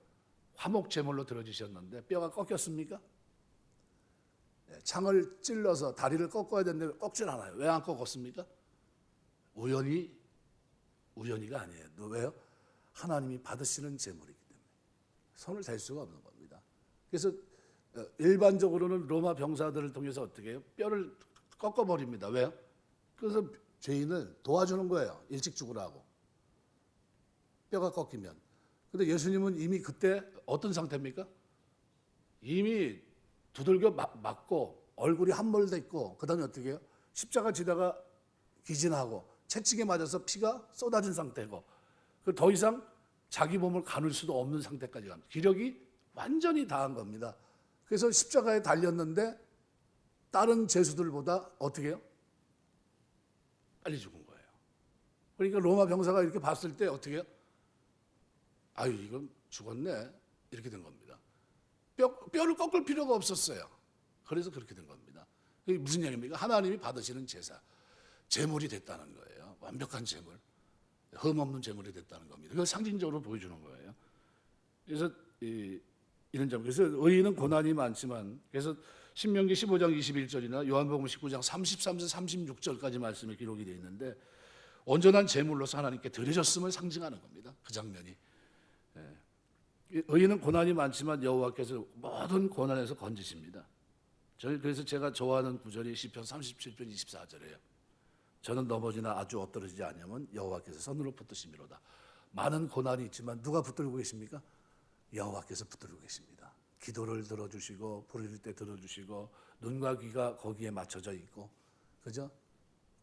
화목 제물로 들어주셨는데 뼈가 꺾였습니까? 창을 찔러서 다리를 꺾어야 되는데 꺾질 않아요. 왜 안 꺾었습니까? 우연히가 아니에요. 왜요? 하나님이 받으시는 제물이기 때문에 손을 댈 수가 없는 겁니다. 그래서 일반적으로는 로마 병사들을 통해서 어떻게 해요? 뼈를 꺾어버립니다. 왜요? 그래서 죄인을 도와주는 거예요. 일찍 죽으라고. 뼈가 꺾이면. 근데 예수님은 이미 그때 어떤 상태입니까? 이미 두들겨 맞고 얼굴이 함몰됐고 그 다음에 어떻게 해요? 십자가 지다가 기진하고 채찍에 맞아서 피가 쏟아진 상태고 더 이상 자기 몸을 가눌 수도 없는 상태까지 갑니다. 기력이 완전히 다한 겁니다. 그래서 십자가에 달렸는데 다른 죄수들보다 어떻게 해요? 빨리 죽은 거예요. 그러니까 로마 병사가 이렇게 봤을 때 어떻게 해요? 아유 이건 죽었네 이렇게 된 겁니다. 뼈를 꺾을 필요가 없었어요. 그래서 그렇게 된 겁니다. 이게 무슨 얘기입니까? 하나님이 받으시는 제사, 제물이 됐다는 거예요. 완벽한 제물, 흠없는 제물이 됐다는 겁니다. 그걸 상징적으로 보여주는 거예요. 그래서 이런 점. 그래서 의인은 고난이 많지만 그래서 신명기 15장 21절이나 요한복음 19장 33절 36절까지 말씀이 기록이 되어 있는데 온전한 제물로서 하나님께 드려졌음을 상징하는 겁니다. 그 장면이. 의인은 고난이 많지만 여호와께서 모든 고난에서 건지십니다. 그래서 제가 좋아하는 구절이 시편 37편 24절이에요. 저는 넘어지나 아주 엎드러지지 않으면 여호와께서 손으로 붙드심이로다. 많은 고난이 있지만 누가 붙들고 계십니까? 여호와께서 붙들고 계십니다. 기도를 들어주시고 부르실 때 들어주시고 눈과 귀가 거기에 맞춰져 있고 그죠?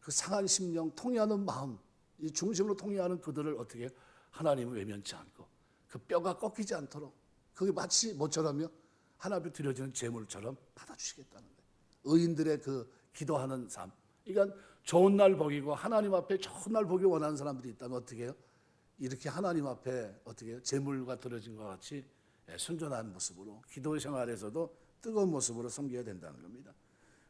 그 상한 심령 통회하는 마음 이 중심으로 통회하는 그들을 어떻게 하나님은 외면치 않고 그 뼈가 꺾이지 않도록 그게 마치 뭐처럼요? 하나님 앞에 드려지는 제물처럼 받아주시겠다는 거예요. 의인들의 그 기도하는 삶. 그러니까 좋은 날 보기고 하나님 앞에 좋은 날 보기 원하는 사람들이 있다면 어떻게 해요? 이렇게 하나님 앞에 어떻게 해요? 제물과 드려진 것 같이 순전한 모습으로 기도 생활에서도 뜨거운 모습으로 섬겨야 된다는 겁니다.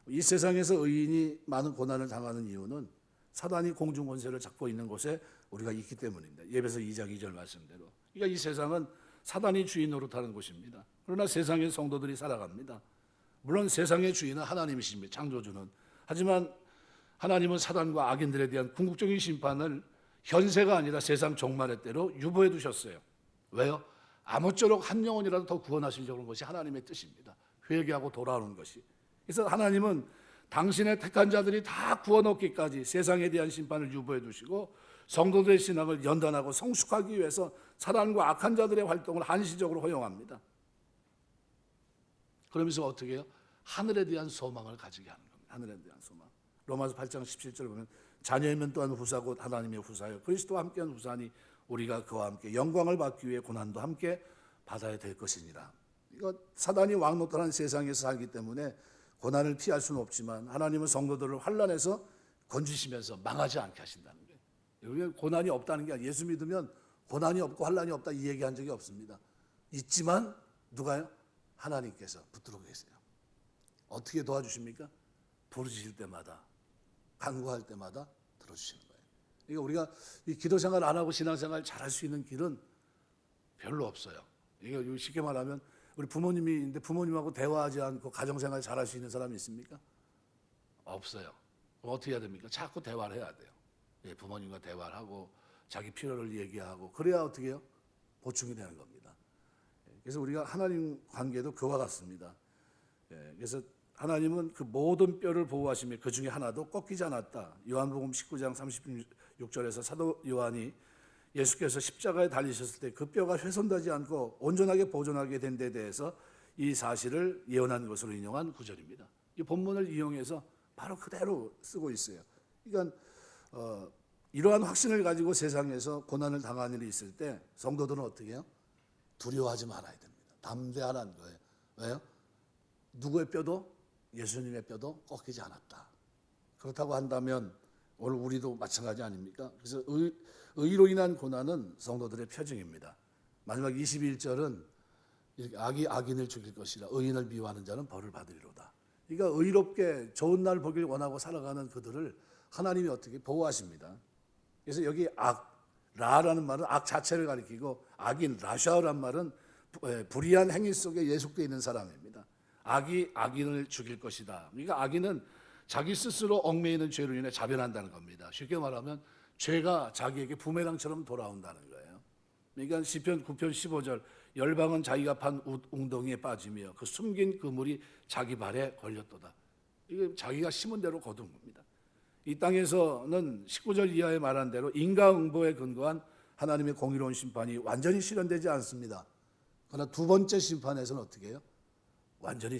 이 세상에서 의인이 많은 고난을 당하는 이유는 사단이 공중 권세를 잡고 있는 곳에 우리가 있기 때문입니다. 예배서 2장 2절 말씀대로. 그러니까 이 세상은 사단이 주인 노릇하는 곳입니다. 그러나 세상의 성도들이 살아갑니다. 물론 세상의 주인은 하나님이십니다. 창조주는. 하지만 하나님은 사단과 악인들에 대한 궁극적인 심판을 현세가 아니라 세상 종말의 때로 유보해 두셨어요. 왜요? 아무쪼록 한 영혼이라도 더 구원하시려는 것이 하나님의 뜻입니다. 회개하고 돌아오는 것이. 그래서 하나님은 당신의 택한 자들이 다 구원 얻기까지 세상에 대한 심판을 유보해 두시고 성도들의 신앙을 연단하고 성숙하기 위해서 사단과 악한 자들의 활동을 한시적으로 허용합니다. 그러면서 어떻게 해요? 하늘에 대한 소망을 가지게 하는 겁니다. 하늘에 대한 소망. 로마서 8장 17절 보면 자녀이면 또한 후사 곧 하나님의 후사요 그리스도와 함께한 후사니 우리가 그와 함께 영광을 받기 위해 고난도 함께 받아야 될 것이니라. 이거 사단이 왕노릇하는 세상에서 살기 때문에 고난을 피할 수는 없지만 하나님은 성도들을 환난에서 건지시면서 망하지 않게 하신다는 거예요. 여기 고난이 없다는 게 아니라 예수 믿으면 고난이 없고 환난이 없다 이 얘기한 적이 없습니다. 있지만 누가요? 하나님께서 붙들고 계세요. 어떻게 도와주십니까? 부르실 때마다 간구할 때마다 들어주시는 거예요. 그러니까 우리가 이 기도 생활 안 하고 신앙생활 잘할 수 있는 길은 별로 없어요. 이거 쉽게 말하면 우리 부모님이 있는데 부모님하고 대화하지 않고 가정생활 잘할 수 있는 사람이 있습니까? 없어요. 그럼 어떻게 해야 됩니까? 자꾸 대화를 해야 돼요. 부모님과 대화를 하고 자기 필요를 얘기하고 그래야 어떻게 해요? 보충이 되는 겁니다. 그래서 우리가 하나님 관계도 그와 같습니다. 그래서 하나님은 그 모든 뼈를 보호하시며 그 중에 하나도 꺾이지 않았다. 요한복음 19장 36절에서 사도 요한이 예수께서 십자가에 달리셨을 때 그 뼈가 훼손되지 않고 온전하게 보존하게 된 데 대해서 이 사실을 예언한 것으로 인용한 구절입니다. 이 본문을 이용해서 바로 그대로 쓰고 있어요. 그러니까 이러한 확신을 가지고 세상에서 고난을 당하는 일이 있을 때 성도들은 어떻게 해요? 두려워하지 말아야 됩니다. 담대하라는 거예요. 왜요? 누구의 뼈도 예수님의 뼈도 꺾이지 않았다. 그렇다고 한다면 오늘 우리도 마찬가지 아닙니까? 그래서 의로 인한 고난은 성도들의 표징입니다. 마지막 21절은 악이 악인을 죽일 것이라 의인을 미워하는 자는 벌을 받으리로다. 그러니까 의롭게 좋은 날 보길 원하고 살아가는 그들을 하나님이 어떻게 보호하십니다. 그래서 여기 라라는 말은 악 자체를 가리키고 악인 라샤라는 말은 불의한 행위 속에 예속되어 있는 사람입니다. 악이 악인을 죽일 것이다. 그러니까 악인은 자기 스스로 얽매이는 죄로 인해 자변한다는 겁니다. 쉽게 말하면 죄가 자기에게 부메랑처럼 돌아온다는 거예요. 그러니까 시편 9편 15절 열방은 자기가 판 웅덩이에 빠지며 그 숨긴 그물이 자기 발에 걸렸도다. 이게 자기가 심은 대로 거둔 겁니다. 이 땅에서는 19절 이하에 말한 대로 인과응보에 근거한 하나님의 공의로운 심판이 완전히 실현되지 않습니다. 그러나 두 번째 심판에서는 어떻게 해요? 완전히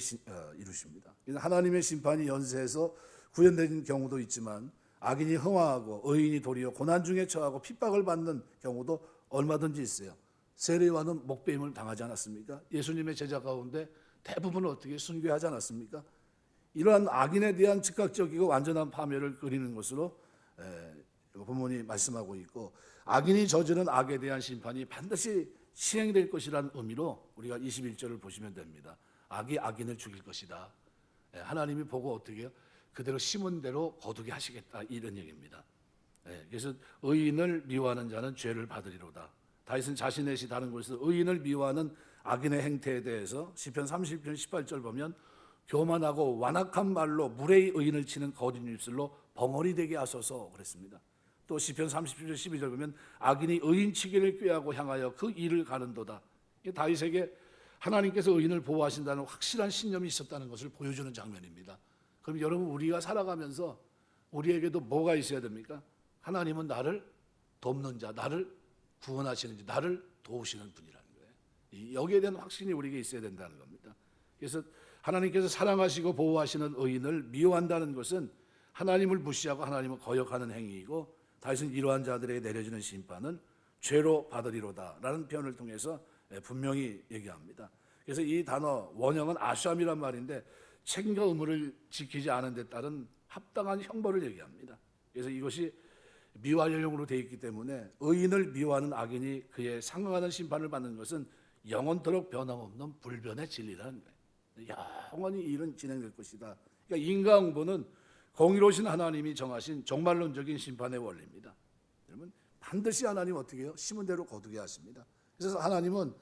이루십니다. 하나님의 심판이 연쇄해서 구현된 경우도 있지만 악인이 흥황하고 의인이 도리어 고난 중에 처하고 핍박을 받는 경우도 얼마든지 있어요. 세례요한은 목배임을 당하지 않았습니까? 예수님의 제자 가운데 대부분은 어떻게 순교하지 않았습니까? 이러한 악인에 대한 즉각적이고 완전한 파멸을 그리는 것으로 본문이 말씀하고 있고, 악인이 저지른 악에 대한 심판이 반드시 시행될 것이라는 의미로 우리가 21절을 보시면 됩니다. 악이 악인을 죽일 것이다. 하나님이 보고 어떻게 해요? 그대로 심은 대로 거두게 하시겠다, 이런 얘기입니다. 그래서 의인을 미워하는 자는 죄를 받으리로다. 다윗은 자신의 시 다른 곳에서 의인을 미워하는 악인의 행태에 대해서 시편 30편 18절 보면 교만하고 완악한 말로 무례히 의인을 치는 거짓 입술로 벙어리 되게 하소서 그랬습니다. 또 시편 30편 12절 보면 악인이 의인 치기를 꾀하고 향하여 그 일을 가는도다. 다윗에게 하나님께서 의인을 보호하신다는 확실한 신념이 있었다는 것을 보여주는 장면입니다. 그럼 여러분, 우리가 살아가면서 우리에게도 뭐가 있어야 됩니까? 하나님은 나를 돕는 자, 나를 구원하시는 자, 나를 도우시는 분이라는 거예요. 여기에 대한 확신이 우리에게 있어야 된다는 겁니다. 그래서 하나님께서 사랑하시고 보호하시는 의인을 미워한다는 것은 하나님을 무시하고 하나님을 거역하는 행위이고, 다윗은 이러한 자들에게 내려지는 심판은 죄로 받으리로다 라는 표현을 통해서 분명히 얘기합니다. 그래서 이 단어 원형은 아샴이란 말인데 책임과 의무를 지키지 않은 데 따른 합당한 형벌을 얘기합니다. 그래서 이것이 미화연령으로 되어 있기 때문에 의인을 미워하는 악인이 그에 상응하는 심판을 받는 것은 영원토록 변함없는 불변의 진리라는 거예요. 영원히 이 일은 진행될 것이다. 그러니까 인과응보는 공의로우신 하나님이 정하신 종말론적인 심판의 원리입니다. 여러분, 반드시 하나님 어떻게 해요? 심은 대로 거두게 하십니다. 그래서 하나님은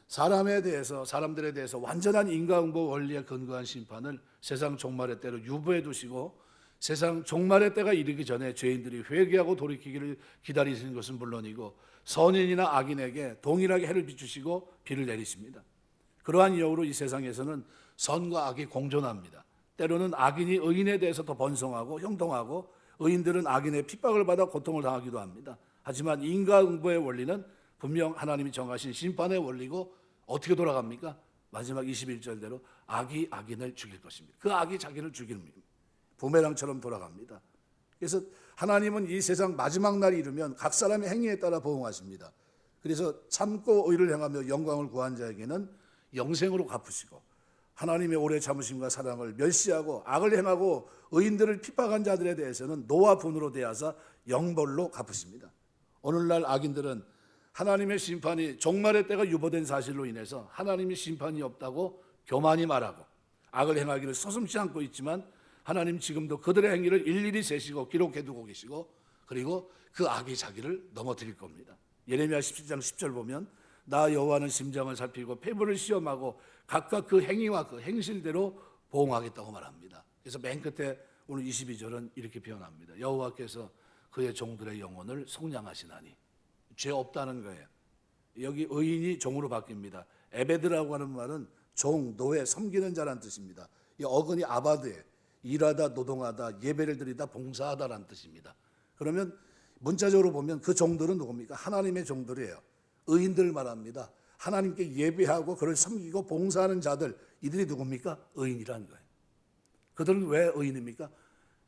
사람들에 대해서 완전한 인과응보 원리에 근거한 심판을 세상 종말의 때로 유보해 두시고, 세상 종말의 때가 이르기 전에 죄인들이 회개하고 돌이키기를 기다리시는 것은 물론이고, 선인이나 악인에게 동일하게 해를 비추시고 비를 내리십니다. 그러한 이유로 이 세상에서는 선과 악이 공존합니다. 때로는 악인이 의인에 대해서 더 번성하고 형통하고, 의인들은 악인의 핍박을 받아 고통을 당하기도 합니다. 하지만 인과응보의 원리는 분명 하나님이 정하신 심판의 원리고, 어떻게 돌아갑니까? 마지막 21절대로 악이 악인을 죽일 것입니다. 그 악이 자기를 죽입니다. 부메랑처럼 돌아갑니다. 그래서 하나님은 이 세상 마지막 날이 이르면 각 사람의 행위에 따라 보응하십니다. 그래서 참고 의를 행하며 영광을 구한 자에게는 영생으로 갚으시고, 하나님의 오래 참으심과 사랑을 멸시하고 악을 행하고 의인들을 핍박한 자들에 대해서는 노와 분으로 대하사 영벌로 갚으십니다. 오늘날 악인들은 하나님의 심판이 종말의 때가 유보된 사실로 인해서 하나님의 심판이 없다고 교만히 말하고 악을 행하기를 서슴지 않고 있지만, 하나님 지금도 그들의 행위를 일일이 세시고 기록해두고 계시고, 그리고 그 악이 자기를 넘어뜨릴 겁니다. 예레미야 17장 10절 보면 나 여호와는 심장을 살피고 폐부를 시험하고 각각 그 행위와 그 행실대로 보응하겠다고 말합니다. 그래서 맨 끝에 오늘 22절은 이렇게 표현합니다. 여호와께서 그의 종들의 영혼을 속량하시나니. 죄 없다는 거예요. 여기 의인이 종으로 바뀝니다. 에베드라고 하는 말은 종, 노예, 섬기는 자라는 뜻입니다. 이 어근이 아바드에 일하다, 노동하다, 예배를 드리다, 봉사하다라는 뜻입니다. 그러면 문자적으로 보면 그 종들은 누굽니까? 하나님의 종들이에요. 의인들 말합니다. 하나님께 예배하고 그를 섬기고 봉사하는 자들, 이들이 누굽니까? 의인이라는 거예요. 그들은 왜 의인입니까?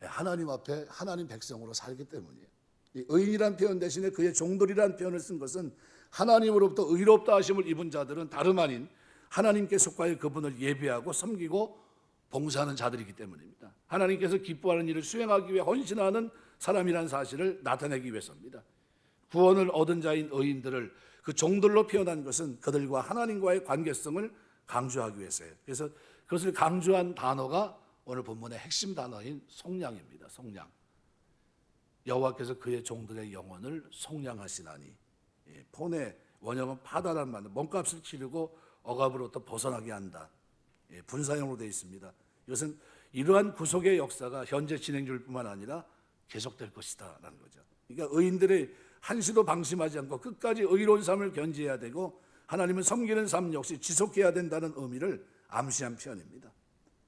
하나님 앞에 하나님 백성으로 살기 때문이에요. 이 의인이란 표현 대신에 그의 종들이란 표현을 쓴 것은 하나님으로부터 의롭다 하심을 입은 자들은 다름 아닌 하나님께 속하여 그분을 예배하고 섬기고 봉사하는 자들이기 때문입니다. 하나님께서 기뻐하는 일을 수행하기 위해 헌신하는 사람이라는 사실을 나타내기 위해서입니다. 구원을 얻은 자인 의인들을 그 종들로 표현한 것은 그들과 하나님과의 관계성을 강조하기 위해서예요. 그래서 그것을 강조한 단어가 오늘 본문의 핵심 단어인 속량입니다. 속량. 여호와께서 그의 종들의 영혼을 속량하시나니. 폰의 원형은 파다란 말, 몸값을 치르고 억압으로부터 벗어나게 한다. 분사형으로 되어 있습니다. 이것은 이러한 구속의 역사가 현재 진행 중일 뿐만 아니라 계속될 것이다 라는 거죠. 그러니까 의인들의 한시도 방심하지 않고 끝까지 의로운 삶을 견지해야 되고 하나님을 섬기는 삶 역시 지속해야 된다는 의미를 암시한 표현입니다.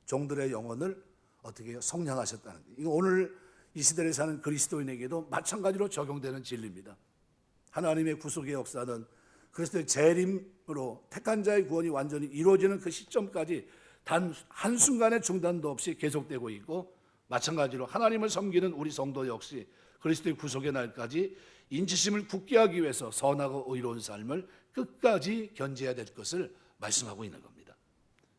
종들의 영혼을 어떻게 해요? 속량하셨다는 거예요. 이거 오늘 이 시대에 사는 그리스도인에게도 마찬가지로 적용되는 진리입니다. 하나님의 구속의 역사는 그리스도의 재림으로 택한 자의 구원이 완전히 이루어지는 그 시점까지 단 한순간의 중단도 없이 계속되고 있고, 마찬가지로 하나님을 섬기는 우리 성도 역시 그리스도의 구속의 날까지 인치심을 굳게 하기 위해서 선하고 의로운 삶을 끝까지 견지해야 될 것을 말씀하고 있는 겁니다.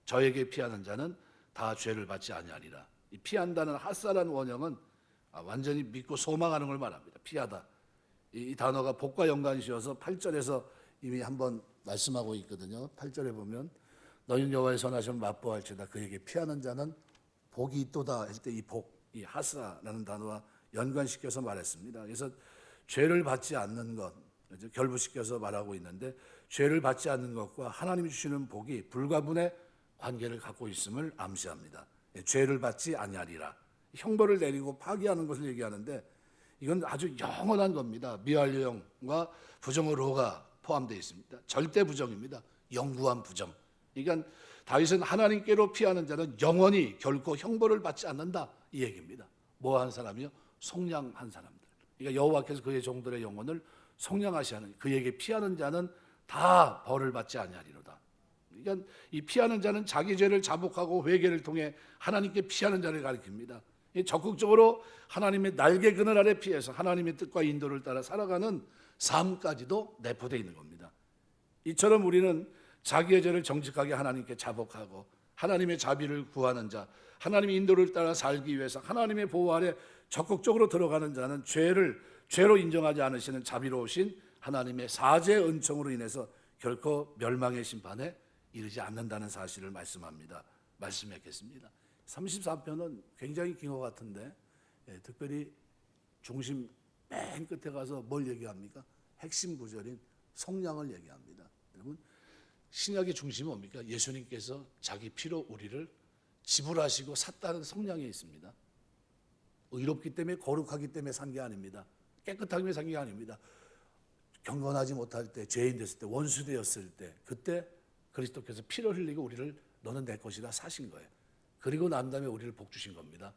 저에게 피하는 자는 다 죄를 받지 아니하리라. 이 피한다는 하사라는 원형은 완전히 믿고 소망하는 걸 말합니다. 피하다. 이 단어가 복과 연관이어서 8절에서 이미 한번 말씀하고 있거든요. 8절에 보면 너희는 여호와의 선하심을 맛보할지어다 그에게 피하는 자는 복이 있도다 할 때 이 복, 이 하사라는 단어와 연관시켜서 말했습니다. 그래서 죄를 받지 않는 것, 결부시켜서 말하고 있는데 죄를 받지 않는 것과 하나님이 주시는 복이 불가분의 관계를 갖고 있음을 암시합니다. 죄를 받지 아니하리라. 형벌을 내리고 파기하는 것을 얘기하는데 이건 아주 영원한 겁니다. 미완료형과 부정어로가 포함되어 있습니다. 절대 부정입니다. 영구한 부정. 그러니까 다윗은 하나님께로 피하는 자는 영원히 결코 형벌을 받지 않는다 이 얘기입니다. 뭐한 사람이요? 속량한 사람들. 그러니까 여호와께서 그의 종들의 영혼을 속량하시는, 그에게 피하는 자는 다 벌을 받지 아니하리로다. 그러니까 이 피하는 자는 자기 죄를 자복하고 회개를 통해 하나님께 피하는 자를 가리킵니다. 적극적으로 하나님의 날개 그늘 아래 피해서 하나님의 뜻과 인도를 따라 살아가는 삶까지도 내포되어 있는 겁니다. 이처럼 우리는 자기의 죄를 정직하게 하나님께 자복하고 하나님의 자비를 구하는 자, 하나님의 인도를 따라 살기 위해서 하나님의 보호 아래 적극적으로 들어가는 자는 죄를 죄로 인정하지 않으시는 자비로우신 하나님의 사죄의 은총으로 인해서 결코 멸망의 심판에 이르지 않는다는 사실을 말씀했겠습니다. 34편은 굉장히 긴 것 같은데 특별히 중심 맨 끝에 가서 뭘 얘기합니까? 핵심 구절인 속량을 얘기합니다. 여러분, 신약의 중심이 뭡니까? 예수님께서 자기 피로 우리를 지불하시고 샀다는 속량에 있습니다. 의롭기 때문에, 거룩하기 때문에 산 게 아닙니다. 깨끗하기 위해 산 게 아닙니다. 경건하지 못할 때, 죄인 됐을 때, 원수 되었을 때, 그때 그리스도께서 피를 흘리고 우리를 너는 내 것이다 사신 거예요. 그리고 난 다음에 우리를 복 주신 겁니다.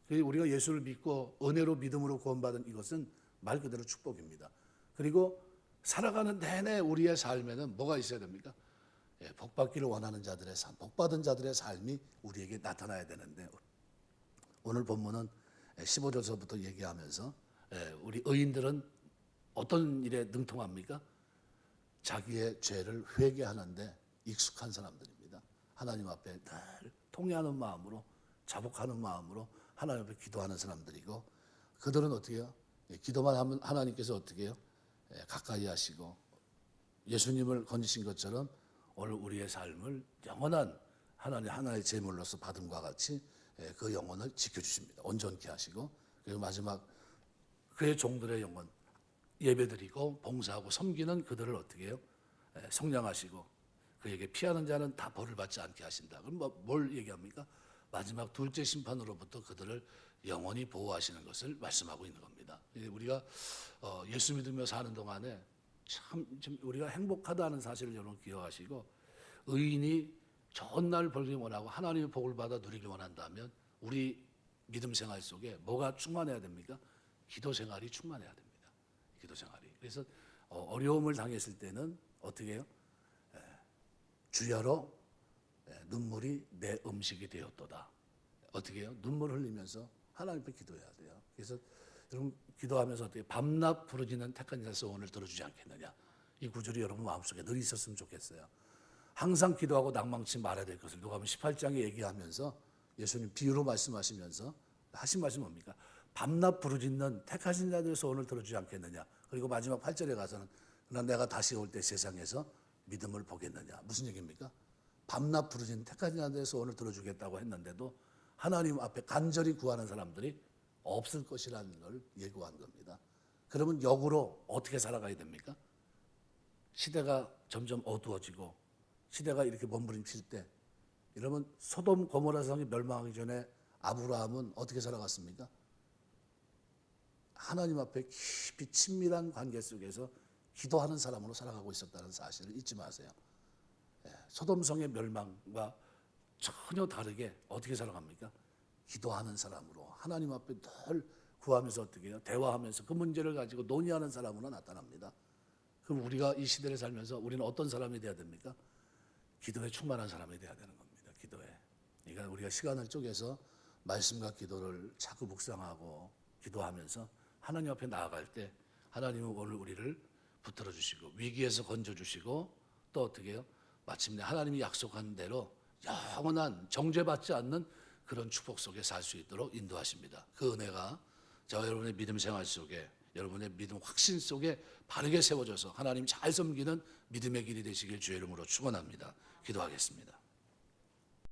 우리가 예수를 믿고 은혜로 믿음으로 구원받은 이것은 말 그대로 축복입니다. 그리고 살아가는 내내 우리의 삶에는 뭐가 있어야 됩니까? 복 받기를 원하는 자들의 삶, 복 받은 자들의 삶이 우리에게 나타나야 되는데, 오늘 본문은 15절서부터 얘기하면서 우리 의인들은 어떤 일에 능통합니까? 자기의 죄를 회개하는데 익숙한 사람들입니다. 하나님 앞에 늘 통회하는 마음으로, 자복하는 마음으로 하나님 앞에 기도하는 사람들이고, 그들은 어떻게 해요? 기도만 하면 하나님께서 어떻게 해요? 가까이 하시고 예수님을 건지신 것처럼 오늘 우리의 삶을 영원한 하나의 제물로서 받음과 같이 그 영혼을 지켜주십니다. 온전케 하시고, 그리고 마지막 그의 종들의 영혼 예배드리고 봉사하고 섬기는 그들을 어떻게 해요? 속량하시고 그에게 피하는 자는 다 벌을 받지 않게 하신다. 그럼 뭘 얘기합니까? 마지막 둘째 심판으로부터 그들을 영원히 보호하시는 것을 말씀하고 있는 겁니다. 우리가 예수 믿으며 사는 동안에 참 우리가 행복하다는 사실을 여러분 기억하시고, 의인이 좋은 날 벌길 원하고 하나님의 복을 받아 누리길 원한다면 우리 믿음 생활 속에 뭐가 충만해야 됩니까? 기도 생활이 충만해야 됩니다. 기도 생활이. 그래서 어려움을 당했을 때는 어떻게 해요? 주야로 눈물이 내 음식이 되었도다. 어떻게 해요? 눈물 흘리면서 하나님 앞에 기도해야 돼요. 그래서 여러분 기도하면서 어떻게 밤낮 부르짖는 택한 자의 소원을 들어주지 않겠느냐. 이 구절이 여러분 마음속에 늘 있었으면 좋겠어요. 항상 기도하고 낭망치 말아야 될 것을 누가복음 18장에 얘기하면서 예수님 비유로 말씀하시면서 하신 말씀 뭡니까? 밤낮 부르짖는 택하신 자들의 소원을 들어주지 않겠느냐. 그리고 마지막 8절에 가서는 그러나 내가 다시 올 때 세상에서 믿음을 보겠느냐. 무슨 얘기입니까? 밤낮 부르짖는 택하신 자들의 소원을 들어주겠다고 했는데도 하나님 앞에 간절히 구하는 사람들이 없을 것이라는 걸 예고한 겁니다. 그러면 역으로 어떻게 살아가야 됩니까? 시대가 점점 어두워지고 시대가 이렇게 몸부림칠 때 이러면 소돔 고모라 성이 멸망하기 전에 아브라함은 어떻게 살아갔습니까? 하나님 앞에 깊이 친밀한 관계 속에서 기도하는 사람으로 살아가고 있었다는 사실을 잊지 마세요. 소돔 성의 멸망과 전혀 다르게 어떻게 살아갑니까? 기도하는 사람으로 하나님 앞에 늘 구하면서 어떻게 해요? 대화하면서 그 문제를 가지고 논의하는 사람으로 나타납니다. 그럼 우리가 이 시대를 살면서 우리는 어떤 사람이 돼야 됩니까? 기도에 충만한 사람이 돼야 되는 겁니다. 기도에. 그러니까 우리가 시간을 쪼개서 말씀과 기도를 자꾸 묵상하고 기도하면서 하나님 앞에 나아갈 때 하나님은 오늘 우리를 붙들어 주시고 위기에서 건져 주시고 또 어떻게 해요? 마침내 하나님이 약속한 대로 영원한 정죄받지 않는 그런 축복 속에 살 수 있도록 인도하십니다. 그 은혜가 저와 여러분의 믿음 생활 속에 여러분의 믿음 확신 속에 바르게 세워져서 하나님 잘 섬기는 믿음의 길이 되시길 주의 이름으로 축원합니다. 기도하겠습니다.